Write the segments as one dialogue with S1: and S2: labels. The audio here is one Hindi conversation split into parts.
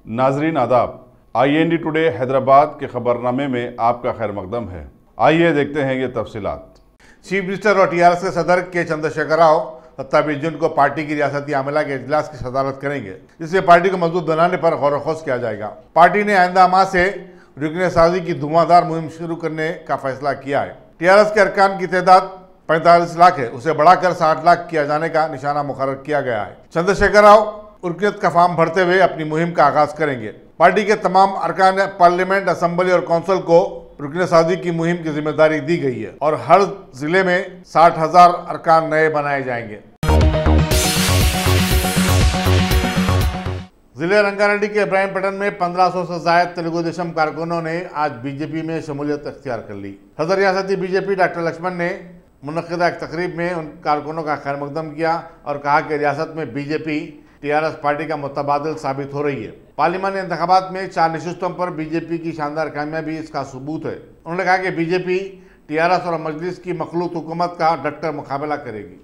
S1: नाजरीन आदाब, IND टुडे हैदराबाद के खबरनामे में आपका खैर मकदम है। आइए देखते हैं ये तफसीलात।
S2: चीफ मिनिस्टर और TRS के सदर के चंद्रशेखर राव 27 जून को पार्टी की रियासती अमला के इजलास की सदारत करेंगे, जिससे पार्टी को मजबूत बनाने पर गौर व किया जाएगा। पार्टी ने आइंदा माह से रुकने साजी की धुआंधार मुहिम शुरू करने का फैसला किया है। TRS के अरकान की तादाद 45 लाख है, उसे बढ़ाकर 60 लाख किया जाने का निशाना मुकर्रर किया गया है। चंद्रशेखर राव रुकनीत का फार्म भरते हुए अपनी मुहिम का आगाज करेंगे। पार्टी के तमाम अरकान पार्लियामेंट, असेंबली और काउंसिल को रुकने साजी की मुहिम की जिम्मेदारी दी गई है और हर जिले में 60,000 अरकान नए बनाए जाएंगे। जिले रंगारेड्डी के इब्राहिमपट्टन में 1500 से ज्यादा तेलुगु देशम कारकुनों ने आज बीजेपी में शमूलियत अख्तियार कर ली। सदर रियासती बीजेपी डॉक्टर लक्ष्मण ने मुनक्किदा एक तकरीब में उन कारकुनों का खैर मकदम किया और कहा कि रियासत में बीजेपी TRS पार्टी का मुतबादिल साबित हो रही है। पार्लिमानी इंतखाबात में 4 नशिस्तों पर बीजेपी की शानदार कामयाबी इसका सबूत है। उन्होंने कहा कि बीजेपी TRS और मजलिस की मखलूत हुकूमत का डटकर मुकाबला करेगी।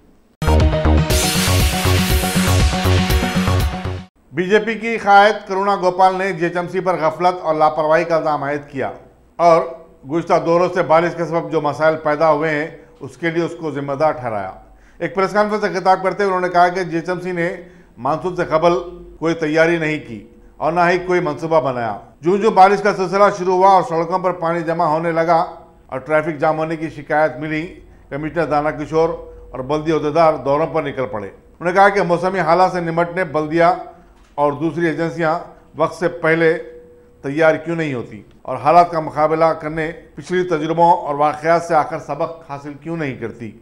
S2: बीजेपी की कायद करुणा गोपाल ने GHMC पर गफलत और लापरवाही का इल्जाम आयद किया और गुज़िश्ता दौरों से बारिश के सबब जो मसाइल पैदा हुए हैं उसके लिए उसको जिम्मेदार ठहराया। एक प्रेस कॉन्फ्रेंस से खिताब करते हुए उन्होंने कहा कि GHMC ने मानसून से कबल कोई तैयारी नहीं की और ना ही कोई मंसूबा बनाया। जो बारिश का सिलसिला शुरू हुआ और सड़कों पर पानी जमा होने लगा और ट्रैफिक जाम होने की शिकायत मिली, कमिश्नर दाना किशोर और बल्दिया अहदेदार दौरों पर निकल पड़े। उन्होंने कहा कि मौसमी हालात से निपटने बल्दिया और दूसरी एजेंसियां वक्त से पहले तैयार क्यों नहीं होती और हालात का मुकाबला करने पिछले तजुर्बों और वाक़यात से आकर सबक हासिल क्यों नहीं करती।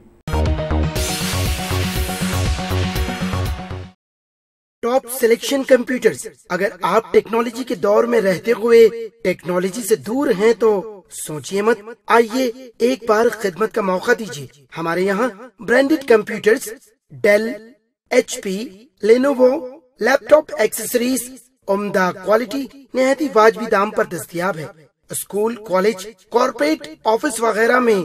S3: Top selection computers. अगर आप टेक्नोलॉजी के दौर में रहते हुए टेक्नोलॉजी से दूर हैं तो सोचिए मत, आइए एक बार खिदमत का मौका दीजिए। हमारे यहाँ branded computers Dell, HP, Lenovo, laptop accessories उम्दा क्वालिटी निहायती वाजबी दाम पर दस्तयाब है। स्कूल, कॉलेज, कॉर्पोरेट, ऑफिस वगैरह में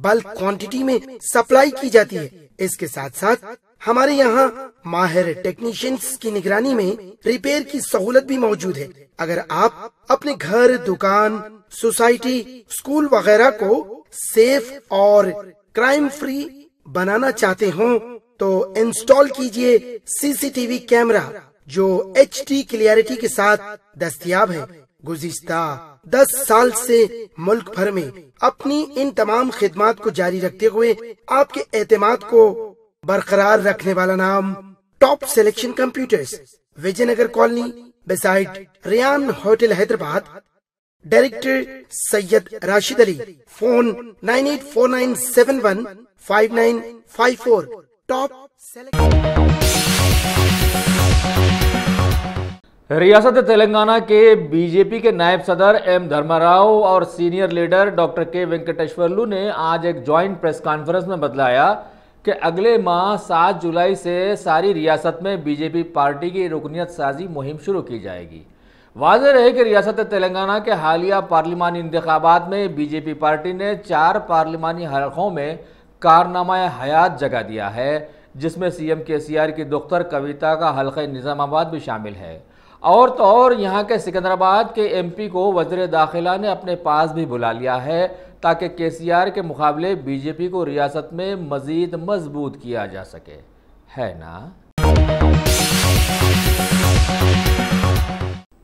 S3: बल्क क्वांटिटी में सप्लाई की जाती है। इसके साथ साथ हमारे यहाँ माहिर टेक्नीशियंस की निगरानी में रिपेयर की सहूलत भी मौजूद है। अगर आप अपने घर, दुकान, सोसाइटी, स्कूल वगैरह को सेफ और क्राइम फ्री बनाना चाहते हो तो इंस्टॉल कीजिए CCTV कैमरा जो HD क्लियरिटी के साथ दस्तयाब है। गुज़िश्ता 10 साल से मुल्क भर में अपनी इन तमाम खिदमात को जारी रखते हुए आपके एतमाद को बरकरार रखने वाला नाम top selection computers, Vijayanagar colony beside Riyan hotel Hyderabad. Director Syed Rashid Ali. Phone 9849715954। Top
S4: रियासत तेलंगाना के बीजेपी के नायब सदर M धर्माराव और senior leader doctor K Venkateswarlu ने आज एक ज्वाइंट प्रेस कॉन्फ्रेंस में बतलाया कि अगले माह 7 जुलाई से सारी रियासत में बीजेपी पार्टी की रुकनियत साजी मुहिम शुरू की जाएगी। वाज़ेह रहे कि रियासत तेलंगाना के हालिया पार्लिमानी इंतखाबात में बीजेपी पार्टी ने 4 पार्लिमानी हलकों में कारनामा हयात जगह दिया है, जिसमें CM KCR की दुख्तर कविता का हल्का निज़ामाबाद भी शामिल है। और तो और यहाँ के सिकंदराबाद के MP को वज़ीर दाखिला ने अपने पास भी बुला लिया है ताकि KCR के मुकाबले बीजेपी को रियासत में मजीद मजबूत किया जा सके, है ना।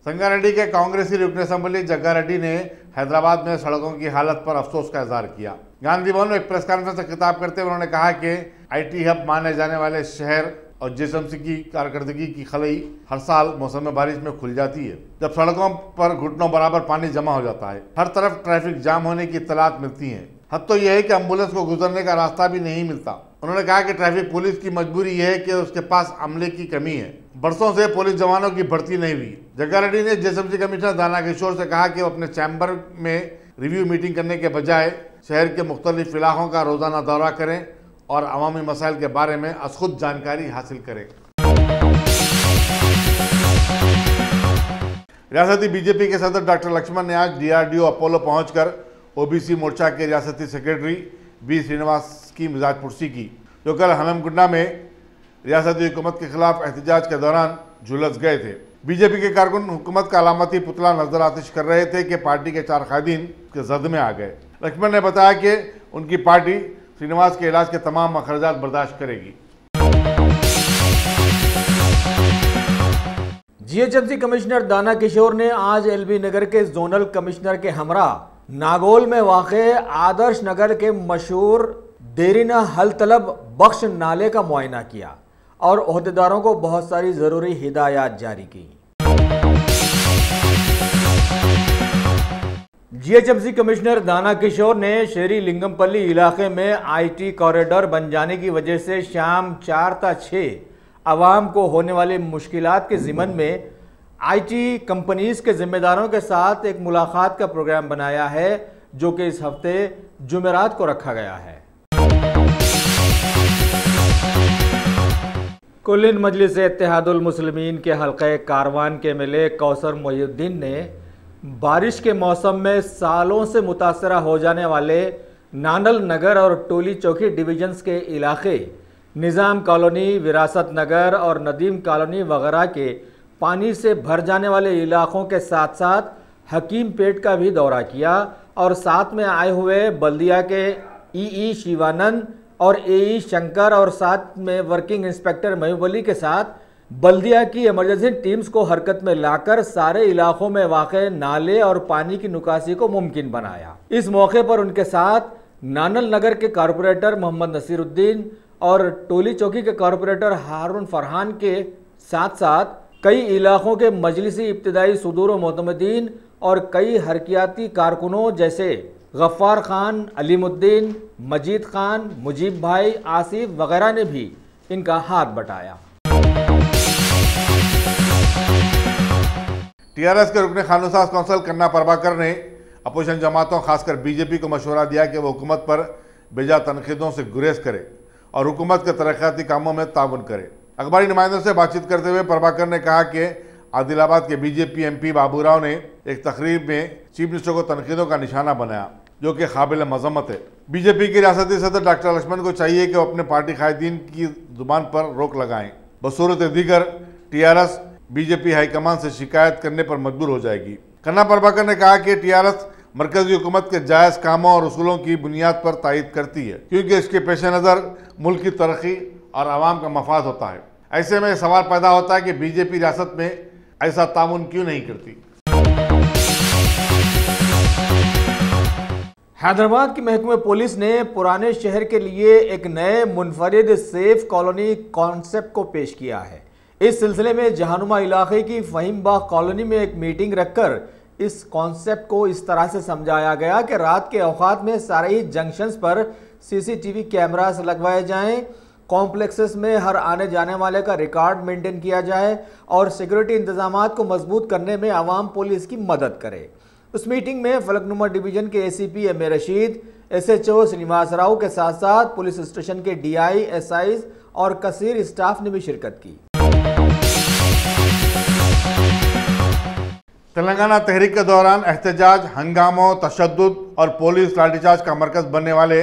S2: संगारेड्डी के कांग्रेसी रुकन असेंबली जग्गारेड्डी ने हैदराबाद में सड़कों की हालत पर अफसोस का इजहार किया। गांधी भवन में एक प्रेस कॉन्फ्रेंस से खिताब करते हुए उन्होंने कहा कि IT हब माने जाने वाले शहर और GHMC की कारकर्दगी की खलई हर साल मौसम बारिश में खुल जाती है, जब सड़कों पर घुटनों बराबर पानी जमा हो जाता है। हर तरफ ट्रैफिक जाम होने की इत्तलात मिलती है। हद तो यह है कि एम्बुलेंस को गुजरने का रास्ता भी नहीं मिलता। उन्होंने कहा कि ट्रैफिक पुलिस की मजबूरी यह है कि उसके पास अमले की कमी है। बरसों से पुलिस जवानों की भर्ती नहीं हुई। जग्गारेड्डी ने GHMC कमिश्नर दाना किशोर से कहा कि वो अपने चैम्बर में रिव्यू मीटिंग करने के बजाय शहर के मुख्तलिफ इलाकों का रोजाना दौरा करें और अवामी मसाइल के बारे में खुद जानकारी हासिल करें। रियासती बीजेपी के सदर डॉक्टर लक्ष्मण ने आज DRDO अपोलो पहुंचकर OBC मोर्चा के रियासती सेक्रेटरी B श्रीनिवास की मिजाज पुरसी की, जो कल हनमकुंडा में रियासती हुकूमत के खिलाफ एहतजाज के दौरान झुलस गए थे। बीजेपी के कारकुन हुकूमत का अलामती पुतला नजर आतिश कर रहे थे कि पार्टी के 4 कायदीन के जद में आ गए। लक्ष्मण ने बताया कि उनकी पार्टी श्रीनिवास के इलाज के तमाम अखराजात बर्दाश्त करेगी।
S4: जीएचएमसी कमिश्नर दाना किशोर ने आज एलबी नगर के जोनल कमिश्नर के हमरा नागौल में वाक़े आदर्श नगर के मशहूर देरीना हल तलब बख्श नाले का मुआयना किया और ओहदेदारों को बहुत सारी ज़रूरी हिदायत जारी की। जीएचएमसी कमिश्नर दाना किशोर ने शेरी लिंगमपल्ली इलाके में आईटी कॉरिडोर बन जाने की वजह से शाम 4 ता 6 आवाम को होने वाली मुश्किलात के ज़िमन में आईटी कंपनीज के जिम्मेदारों के साथ एक मुलाकात का प्रोग्राम बनाया है, जो कि इस हफ्ते जुमेरात को रखा गया है। कुल्लिन मजलिस इत्तेहादुल मुस्लिमीन के हल्क़े कारवान के एमएलए कौसर मोहिउद्दीन ने बारिश के मौसम में सालों से मुतासरा हो जाने वाले नानल नगर और टोली चौकी डिवीजन्स के इलाके निज़ाम कॉलोनी, विरासत नगर और नदीम कॉलोनी वगैरह के पानी से भर जाने वाले इलाकों के साथ साथ हकीम पेट का भी दौरा किया और साथ में आए हुए बल्दिया के ई शिवानंद और एई शंकर और साथ में वर्किंग इंस्पेक्टर महबूब अली के साथ बल्दिया की इमरजेंसी टीम्स को हरकत में लाकर सारे इलाकों में वाक़े नाले और पानी की निकासी को मुमकिन बनाया। इस मौके पर उनके साथ नानल नगर के कारपोरेटर मोहम्मद नसीरुद्दीन और टोली चौकी के कारपोरेटर हारून फरहान के साथ साथ कई इलाकों के मजलिसी इब्तिदाई सुदूर व मोतमदीन और कई हरकियाती कारकुनों जैसे गफ्फार खान, अलीमुद्दीन, मजीद खान, मुजीब भाई, आसिफ वगैरह ने भी इनका हाथ बटाया।
S2: टीआरएस के रुकने खानुसाज कौंसल कन्ना प्रभाकर ने अपोजिशन जमातों खासकर बीजेपी को मशवरा दिया कि वो हुकूमत पर बेजा तनकीदों से गुरेज करे और हुकूमत के तरक्याती कामों में ताउन करे। अखबारी नुमाइंदों से बातचीत करते हुए प्रभाकर ने कहा कि आदिलाबाद के बीजेपी एमपी बाबूराव ने एक तकरीब में चीफ मिनिस्टर को तनकीदों का निशाना बनाया, जो कि काबिल मजम्मत है। बीजेपी के रियासती सदर डॉक्टर लक्ष्मण को चाहिए कि वो अपने पार्टी कायदीन की जुबान पर रोक लगाएं। बसूरत दीगर टीआरएस बीजेपी हाईकमान से शिकायत करने पर मजबूर हो जाएगी। कन्ना प्रभाकर ने कहा कि टीआरएस मरकजी हुकूमत के जायज़ कामों और उसूलों की बुनियाद पर तायद करती है, क्योंकि इसके पेश नज़र मुल्क की तरक्की और आवाम का मफाद होता है। ऐसे में सवाल पैदा होता है कि बीजेपी रियासत में ऐसा ताउन क्यों नहीं करती।
S4: हैदराबाद की महकमे पुलिस ने पुराने शहर के लिए एक नए मुनफरिद सेफ कॉलोनी कॉन्सेप्ट को पेश किया है। इस सिलसिले में जहानुमा इलाके की फहीम बाग कॉलोनी में एक मीटिंग रखकर इस कॉन्सेप्ट को इस तरह से समझाया गया कि रात के औकात में सारे ही जंक्शंस पर सीसीटीवी कैमरास लगवाए जाएं, कॉम्प्लेक्सेस में हर आने जाने वाले का रिकॉर्ड मेंटेन किया जाए और सिक्योरिटी इंतजामात को मजबूत करने में आवाम पुलिस की मदद करे। उस मीटिंग में फलकनुमा डिवीजन के ACP M A Rashid, SHO Srinivas Rao के साथ साथ पुलिस स्टेशन के डीआई, एसआईज और कसीर स्टाफ ने भी शिरकत की।
S2: तेलंगाना तहरीक के दौरान एहतजाज, हंगामों, तशद्दुद और पुलिस लाठीचार्ज का मरकज बनने वाले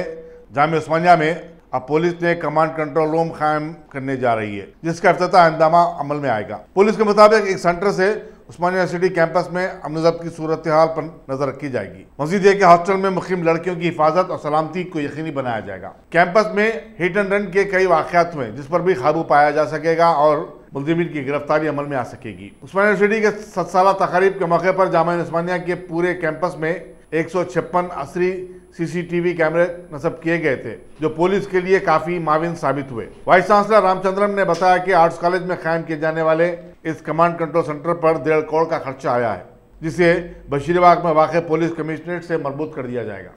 S2: जामिया उस्मानिया में अब पुलिस ने कमांड कंट्रोल रूम कायम करने जा रही है, जिसका इफ्तिताह इंदामा अमल में आएगा। पुलिस के मुताबिक एक सेंटर से उस्मानिया सिटी कैंपस में अमन ज़ब्त की सूरत हाल पर नजर रखी जाएगी। मजीद है कि हॉस्टल में मुक़ीम लड़कियों की हिफाजत और सलामती को यकीनी बनाया जाएगा। कैंपस में हिट एंड रन के कई वाक़यात हुए, जिस पर भी काबू पाया जा सकेगा और मुलजिमीन की गिरफ्तारी अमल में आ सकेगी। उस्मानिया सिटी के 7 साला तक़रीब के मौके पर जामिया उस्मानिया के पूरे कैंपस में 156 असली सीसीटीवी कैमरे नस्ब किए गए थे, जो पुलिस के लिए काफी माविन साबित हुए। वाइस चांसलर रामचंद्रन ने बताया कि आर्ट्स कॉलेज में कायम किए जाने वाले इस कमांड कंट्रोल सेंटर पर 1.5 करोड़ का खर्चा आया है, जिसे बशीरबाग में वाक़ पुलिस कमिश्नरेट से मरबूत कर दिया जाएगा।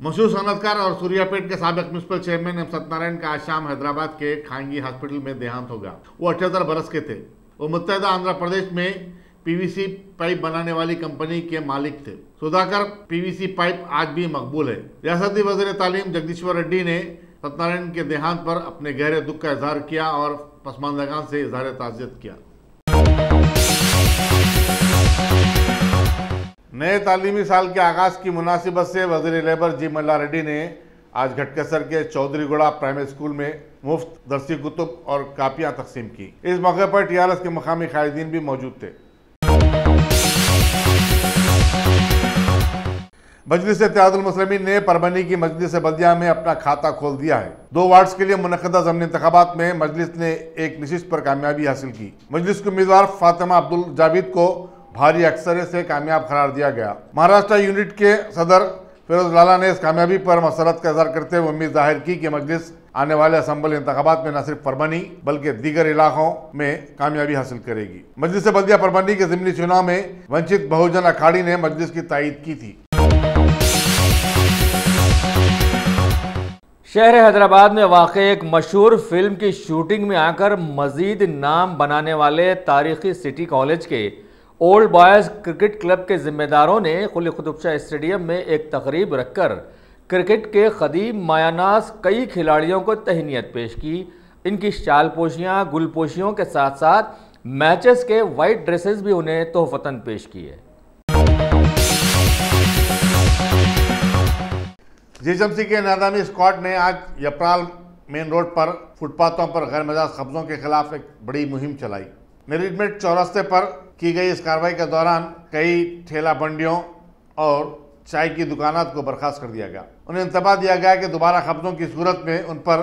S2: मशहूर सनतकार और सूर्यापेट के साबिक म्युनिसिपल चेयरमैन एम सत्यनारायण का आज शाम हैदराबाद के खांगी हॉस्पिटल में देहांत होगा। वो 78 बरस के थे। वो मुत्तहदा आंध्र प्रदेश में पीवीसी पाइप बनाने वाली कंपनी के मालिक थे। सुधाकर पीवीसी पाइप आज भी मकबूल है। रियासती वज़ीर तालीम जगदीश्वर रेड्डी ने सत्यनारायण के देहांत पर अपने गहरे दुख का इजहार किया और पसमानदगान से इजहार ताज़ियत किया। नए तालीमी साल के आगाज की मुनासिबत से वज़ीर लेबर जी मल्ला रेड्डी ने आज घटकेसर के चौधरीगुड़ा प्राइमरी स्कूल में मुफ्त दरसी कुतुब और कापियां तकसीम की। इस मौके पर टीआरएस के मकामी कायदीन भी मौजूद थे। मजलिस इत्तेहादुल मुस्लिमीन ने परभनी की मजलिस बल्दिया में अपना खाता खोल दिया है। 2 वार्ड्स के लिए मुनक़दा ज़मीनी इंतखाबात में मजलिस ने एक नशिस्त पर कामयाबी हासिल की। मजलिस के उम्मीदवार फातिमा अब्दुल जावेद को भारी अक्सरियत से कामयाब करार दिया गया। महाराष्ट्र यूनिट के सदर फिरोज लाला ने इस कामयाबी पर मसरत का इज़हार करते हुए उम्मीद जाहिर की कि मजलिस आने वाले असम्बली इंतखाबात में न सिर्फ परभनी बल्कि दीगर इलाकों में कामयाबी हासिल करेगी। मजलिस बल्दिया परभनी के ज़िमनी चुनाव में वंचित बहुजन अखाड़ी ने मजलिस की तायीद की थी।
S4: शहर हैदराबाद में वाक़ एक मशहूर फिल्म की शूटिंग में आकर मज़ीद नाम बनाने वाले तारीखी सिटी कॉलेज के ओल्ड बॉयज़ क्रिकेट क्लब के ज़िम्मेदारों ने कुली कुतुब शाह स्टेडियम में एक तकरीब रखकर क्रिकेट के क़दीम मायानास कई खिलाड़ियों को तहनीत पेश की। इनकी शाल पोशियाँ गुलपोशियों के साथ साथ मैचेस के वाइट ड्रेसेस भी उन्हें तोहफ़तन पेश किए।
S2: जीएचएमसी के नादामी स्क्वाड ने आज यपराल मेन रोड पर फुटपाथों पर गैर मजाज कब्जों के खिलाफ एक बड़ी मुहिम चलाई। नेरीडमेट चौरास्ते पर की गई इस कार्रवाई के दौरान कई ठेला बंडियों और चाय की दुकानात को बर्खास्त कर दिया गया। उन्हें इंतबाह दिया गया कि दोबारा कब्जों की सूरत में उन पर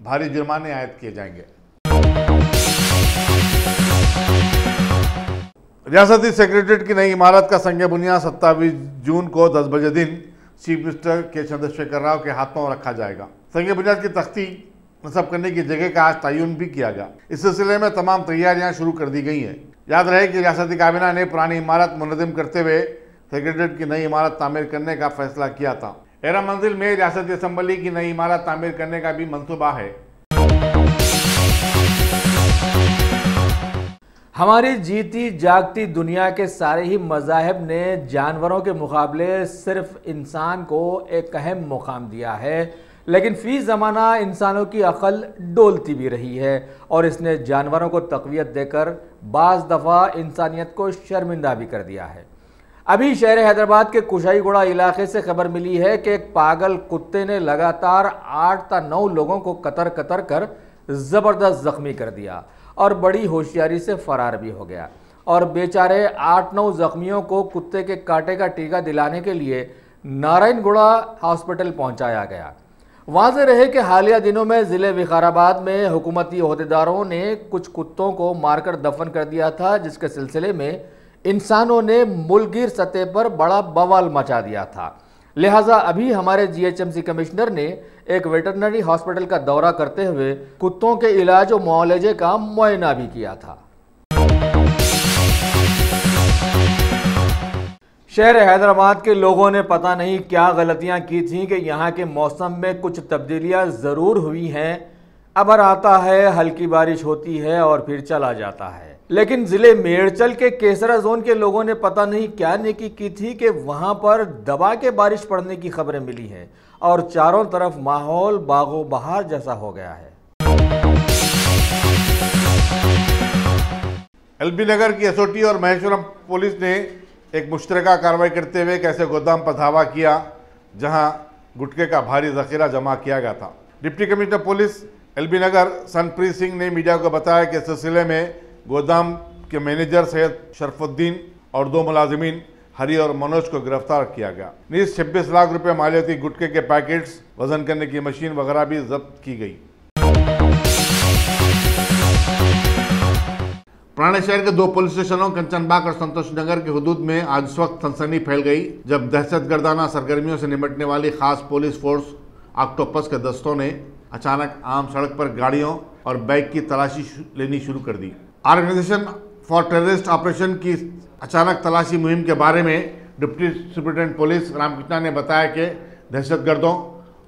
S2: भारी जुर्माने आयद किए जाएंगे। रियासती सेक्रेटरीट की नई इमारत का संग बुनियाद 27 जून को 10 बजे दिन चीफ मिनिस्टर के चंद्रशेखर राव के हाथों रखा जाएगा। संग बुनियाद की तख्ती नस्ब करने की जगह का आज तयन भी किया गया। इस सिलसिले में तमाम तैयारियां शुरू कर दी गई हैं। याद रहे कि रियासती काबीना ने पुरानी इमारत मुनज़्ज़म करते हुए सेक्रेटरीट की नई इमारत तामीर करने का फैसला किया था। एरा मंजिल में रियासती असम्बली की नई इमारत तामीर करने का भी मंसूबा है।
S4: हमारी जीती जागती दुनिया के सारे ही मज़ाहिब ने जानवरों के मुकाबले सिर्फ इंसान को एक अहम मुकाम दिया है, लेकिन फ़ी ज़माना इंसानों की अक़ल डोलती भी रही है और इसने जानवरों को तक़वियत देकर बाज़ दफ़ा इंसानियत को शर्मिंदा भी कर दिया है। अभी शहर हैदराबाद के कुशाईगुड़ा इलाके से खबर मिली है कि एक पागल कुत्ते ने लगातार 8 से 9 लोगों को कतर कर ज़बरदस्त ज़ख्मी कर दिया और बड़ी होशियारी से फ़रार भी हो गया और बेचारे 8-9 ज़ख्मियों को कुत्ते के कांटे का टीका दिलाने के लिए नारायणगुड़ा हॉस्पिटल पहुंचाया गया। वाज़ेह रहे कि हालिया दिनों में ज़िले विकाराबाद में हुकूमती ओहदेदारों ने कुछ कुत्तों को मारकर दफन कर दिया था, जिसके सिलसिले में इंसानों ने मुल्कगीर सतह पर बड़ा बवाल मचा दिया था। लिहाजा अभी हमारे जीएचएमसी कमिश्नर ने एक वेटरनरी हॉस्पिटल का दौरा करते हुए कुत्तों के इलाज और मुआवजे का मुआयना भी किया था। शहर हैदराबाद के लोगों ने पता नहीं क्या गलतियां की थीं कि यहाँ के मौसम में कुछ तब्दीलियां ज़रूर हुई हैं। अबर आता है, हल्की बारिश होती है और फिर चला जाता है। लेकिन ज़िले मेड़चल के केसरा जोन के लोगों ने पता नहीं क्या नेकी की थी कि वहाँ पर दबा के बारिश पड़ने की खबरें मिली हैं और चारों तरफ माहौल बागो बहार जैसा हो गया है।
S2: एलबी नगर की एसओटी और महेश्वरम पुलिस ने एक मुश्तरका कार्रवाई करते हुए एक ऐसे गोदाम पर धावा किया जहां गुटखे का भारी जखीरा जमा किया गया था। डिप्टी कमिश्नर पुलिस एलबी नगर सनप्रीत सिंह ने मीडिया को बताया कि इस सिलसिले में गोदाम के मैनेजर सैयद शरफुद्दीन और 2 मुलाजिमीन हरी और मनोज को गिरफ्तार किया गया। नीज 26 लाख रुपए मालियती गुटखे के पैकेट्स, वजन करने की मशीन वगैरह भी जब्त की गई। पुराने शहर के 2 पुलिस स्टेशनों कंचनबाग और संतोष नगर के हुदूद में आज उस वक्त सनसनी फैल गई जब दहशतगर्दाना सरगर्मियों से निपटने वाली खास पुलिस फोर्स ऑक्टोपस के दस्तों ने अचानक आम सड़क पर गाड़ियों और बाइक की तलाशी लेनी शुरू कर दी। ऑर्गेनाइजेशन फॉर टेररिस्ट ऑपरेशन की अचानक तलाशी मुहिम के बारे में डिप्टी सुपरिटेंडेंट पुलिस रामकृष्णा ने बताया कि दहशतगर्दों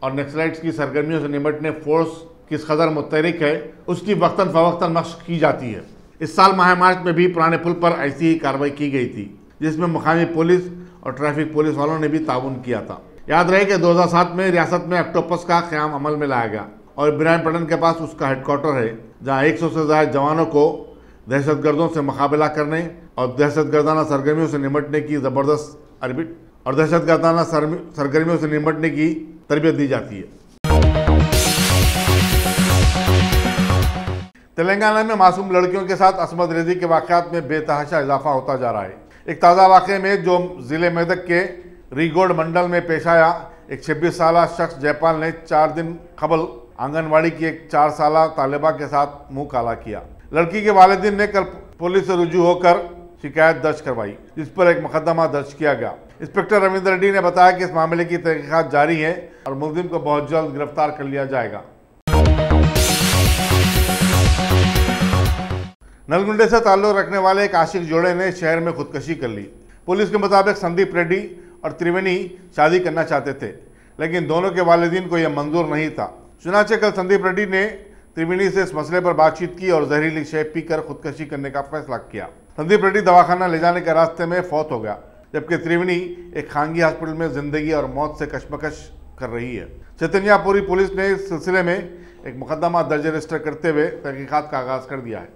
S2: और नक्सलाइट्स की सरगर्मियों से निपटने फोर्स किस कदर मुतहरिक है उसकी वक्तन फवक्तन मशक की जाती है। इस साल माह मार्च में भी पुराने पुल पर ऐसी ही कार्रवाई की गई थी जिसमें मुकामी पुलिस और ट्रैफिक पुलिस वालों ने भी ताउन किया था। याद रहे कि 2007 में रियासत में ऑक्टोपस का क़याम अमल में लाया गया और इब्राहिमपट्टनम के पास उसका हेडक्वार्टर है जहां 100 से ज़्यादा जवानों को दहशतगर्दों से मुकाबला करने और दहशतगर्दाना सरगर्मियों से निपटने की ज़बरदस्त सरगर्मियों से निपटने की तरबियत दी जाती है। तेलंगाना में मासूम लड़कियों के साथ असमत रेजी के वाकयात में बेतहाशा इजाफा होता जा रहा है। एक ताज़ा वाक़े में जो ज़िले मेदक के रीगोड मंडल में पेश आया, एक 26 साल शख्स जयपाल ने 4 दिन कबल आंगनवाड़ी की एक 4 साल तालिबा के साथ मुंह काला किया। लड़की के वालिदिन ने कल पुलिस से रुजू होकर शिकायत दर्ज करवाई, जिस पर एक मुकदमा दर्ज किया गया। इंस्पेक्टर रविंद्र रेड्डी ने बताया कि इस मामले की तहकीकात जारी है और मुलजिम को बहुत जल्द गिरफ्तार कर लिया जाएगा। नलगुंडे से ताल्लुक रखने वाले एक आशिक जोड़े ने शहर में खुदकशी कर ली। पुलिस के मुताबिक संदीप रेड्डी और त्रिवेणी शादी करना चाहते थे, लेकिन दोनों के वालिदीन को यह मंजूर नहीं था। चुनाचे कल संदीप रेड्डी ने त्रिवेणी से इस मसले पर बातचीत की और जहरीली शय पीकर खुदकशी करने का फैसला किया। संदीप रेड्डी दवाखाना ले जाने के रास्ते में फौत हो गया, जबकि त्रिवेणी एक खानगी हॉस्पिटल में जिंदगी और मौत से कशमकश कर रही है। चैतन्यपुरी पुलिस ने इस सिलसिले में एक मुकदमा दर्ज रजिस्टर करते हुए तहकीकात का आगाज कर दिया है।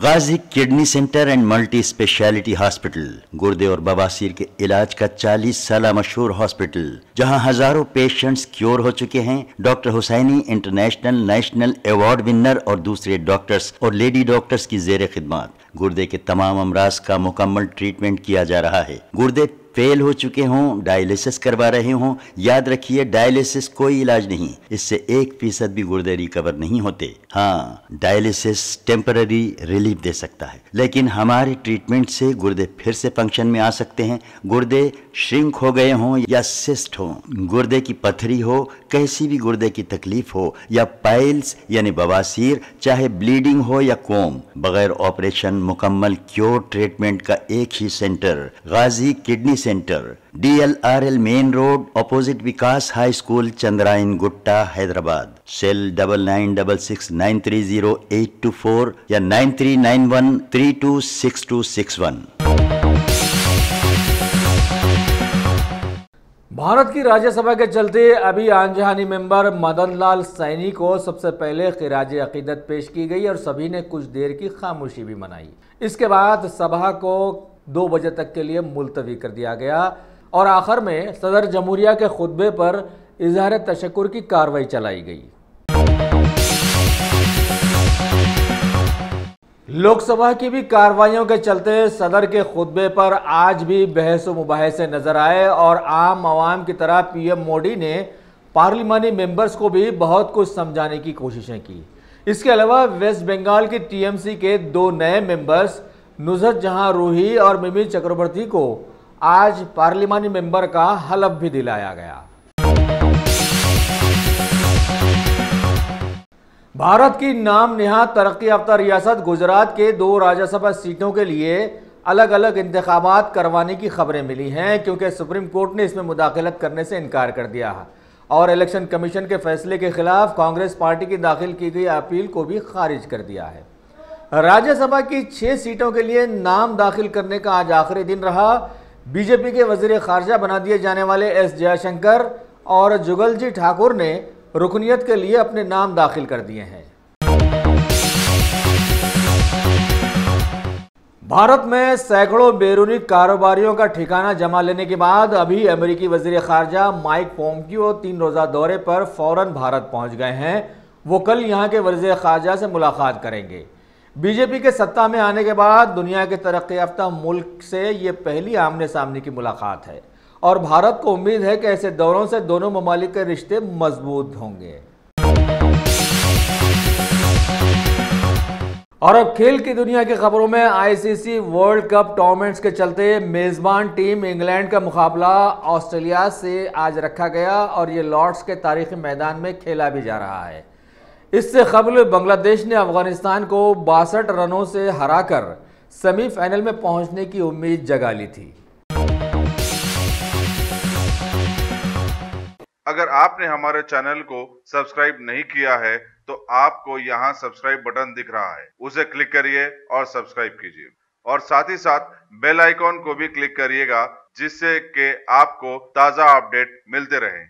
S5: Ghazi kidney centre and multi speciality hospital, गुर्दे और बवासीर के इलाज का 40 साल मशहूर हॉस्पिटल, जहां हजारों पेशेंट्स क्योर हो चुके हैं। Doctor Hussaini international national award winner और दूसरे डॉक्टर्स और लेडी डॉक्टर्स की जेर खिदमत गुर्दे के तमाम अमराज का मुकम्मल ट्रीटमेंट किया जा रहा है। गुर्दे फेल हो चुके हों, डायलिसिस करवा रहे हों, याद रखिए डायलिसिस कोई इलाज नहीं, इससे 1% भी गुर्दे रिकवर नहीं होते। हाँ, डायलिसिस टेम्पररी रिलीफ दे सकता है, लेकिन हमारे ट्रीटमेंट से गुर्दे फिर से फंक्शन में आ सकते हैं। गुर्दे श्रिंक हो गए हों या सिस्ट हो, गुर्दे की पथरी हो, कैसी भी गुर्दे की तकलीफ हो या पाइल्स यानी बवासीर, चाहे ब्लीडिंग हो या कोम, बगैर ऑपरेशन मुकम्मल क्योर ट्रीटमेंट का एक ही centre, Ghazi kidney centre, DLRL main road, opposite Vikas high school, Chandrayangutta, Hyderabad. Cell 9966930824 या 9391326261।
S4: भारत की राज्यसभा के चलते अभी आनजहानी मेंबर मदन लाल सैनी को सबसे पहले खिराज अकीदत पेश की गई और सभी ने कुछ देर की खामोशी भी मनाई। इसके बाद सभा को 2 बजे तक के लिए मुलतवी कर दिया गया और आखिर में सदर जमहूरिया के खुतबे पर इजहार तशक्कुर की कार्रवाई चलाई गई। लोकसभा की भी कार्रवाइयों के चलते सदर के खुतबे पर आज भी बहस व मुबाहसे नजर आए और आम आवाम की तरह पीएम मोदी ने पार्लिमानी मेंबर्स को भी बहुत कुछ समझाने की कोशिशें की। इसके अलावा वेस्ट बंगाल की टीएमसी के 2 नए मेंबर्स नुसरत जहां रूही और मिमी चक्रवर्ती को आज पार्लिमानी मेंबर का हलफ भी दिलाया गया। भारत की नाम निहात तरक्की याफ्ता रियासत गुजरात के 2 राज्यसभा सीटों के लिए अलग अलग इंतखाबात करवाने की खबरें मिली हैं, क्योंकि सुप्रीम कोर्ट ने इसमें मुदाखलत करने से इनकार कर दिया है और इलेक्शन कमीशन के फैसले के खिलाफ कांग्रेस पार्टी की दाखिल की गई अपील को भी खारिज कर दिया है। राज्यसभा की 6 सीटों के लिए नाम दाखिल करने का आज आखिरी दिन रहा। बीजेपी के वजीर खारजा बना दिए जाने वाले एस जयशंकर और जुगलजी ठाकुर ने रुकनियत के लिए अपने नाम दाखिल कर दिए हैं। भारत में सैकड़ों बैरूनी कारोबारियों का ठिकाना जमा लेने के बाद अभी अमेरिकी वजीर खारजा माइक पोम्पियो 3 रोज़ा दौरे पर फौरन भारत पहुंच गए हैं। वो कल यहां के वजीर खारजा से मुलाकात करेंगे। बीजेपी के सत्ता में आने के बाद दुनिया के तरक्की याफ्ता मुल्क से ये पहली आमने सामने की मुलाकात है और भारत को उम्मीद है कि ऐसे दौरों से दोनों ममालिक के रिश्ते मजबूत होंगे। और अब खेल की दुनिया की खबरों में आईसीसी वर्ल्ड कप टूर्नामेंट्स के चलते मेजबान टीम इंग्लैंड का मुकाबला ऑस्ट्रेलिया से आज रखा गया और ये लॉर्ड्स के तारीखी मैदान में खेला भी जा रहा है। इससे कबल बांग्लादेश ने अफगानिस्तान को 62 रनों से हराकर सेमीफाइनल में पहुंचने की उम्मीद जगा ली थी।
S1: अगर आपने हमारे चैनल को सब्सक्राइब नहीं किया है तो आपको यहाँ सब्सक्राइब बटन दिख रहा है, उसे क्लिक करिए और सब्सक्राइब कीजिए और साथ ही साथ बेल आइकॉन को भी क्लिक करिएगा, जिससे कि आपको ताज़ा अपडेट मिलते रहें।